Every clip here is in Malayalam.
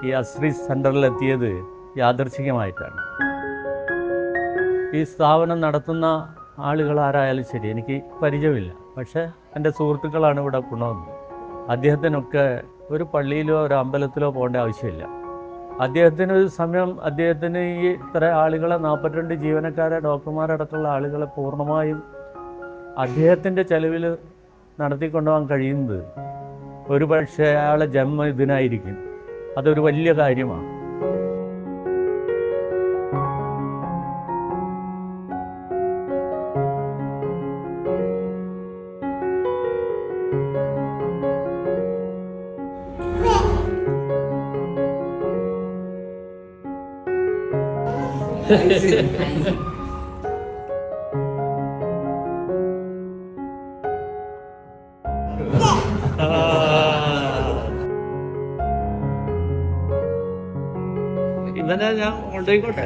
ഈ അസ്രി സെൻറ്ററിലെത്തിയത് യാദൃച്ഛികമായിട്ടാണ്. ഈ സ്ഥാപനം നടത്തുന്ന ആളുകൾ ആരായാലും ശരി എനിക്ക് പരിചയമില്ല, പക്ഷേ എൻ്റെ സുഹൃത്തുക്കളാണ് ഇവിടെ കൊണ്ടുവന്നത്. അദ്ദേഹത്തിനൊക്കെ ഒരു പള്ളിയിലോ ഒരു അമ്പലത്തിലോ പോകേണ്ട ആവശ്യമില്ല. അദ്ദേഹത്തിന് ഒരു സമയം അദ്ദേഹത്തിന് ഈ ഇത്ര ആളുകളെ 42 ജീവനക്കാരെ ഡോക്ടർമാരടക്കമുള്ള ആളുകളെ പൂർണ്ണമായും അദ്ദേഹത്തിൻ്റെ ചെലവിൽ നടത്തിക്കൊണ്ടുപോകാൻ കഴിയുന്നത് ഒരു പക്ഷേ അയാളെ ജന്മം ഇതിനായിരിക്കും. അതൊരു വലിയ കാര്യമാണ്. ഇവനെ ഞാൻ കൊണ്ടുപോയിക്കോട്ടെ.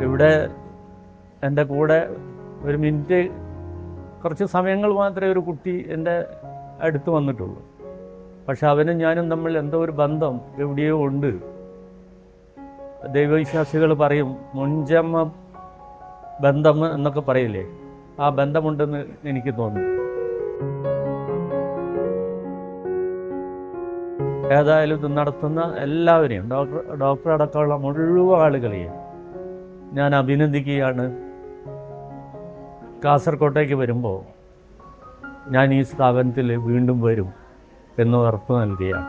ഇവിടെ എൻ്റെ കൂടെ ഒരു മിനിറ്റ് കുറച്ച് സമയങ്ങൾ മാത്രമേ ഒരു കുട്ടി എൻ്റെ അടുത്ത് വന്നിട്ടുള്ളൂ. പക്ഷെ അവനും ഞാനും തമ്മിൽ എന്തോ ഒരു ബന്ധം എവിടെയോ ഉണ്ട്. ദൈവവിശ്വാസികൾ പറയും മുൻജന്മ ബന്ധം എന്നൊക്കെ പറയില്ലേ, ആ ബന്ധമുണ്ടെന്ന് എനിക്ക് തോന്നുന്നു. ഏതായാലും ഇത് നടത്തുന്ന എല്ലാവരെയും ഡോക്ടർ അടക്കമുള്ള മുഴുവൻ ആളുകളെയും ഞാൻ അഭിനന്ദിക്കുകയാണ്. കാസർകോട്ടേക്ക് വരുമ്പോൾ ഞാൻ ഈ സ്ഥാപനത്തിൽ വീണ്ടും വരും എന്ന് ഉറപ്പ് നൽകുകയാണ്.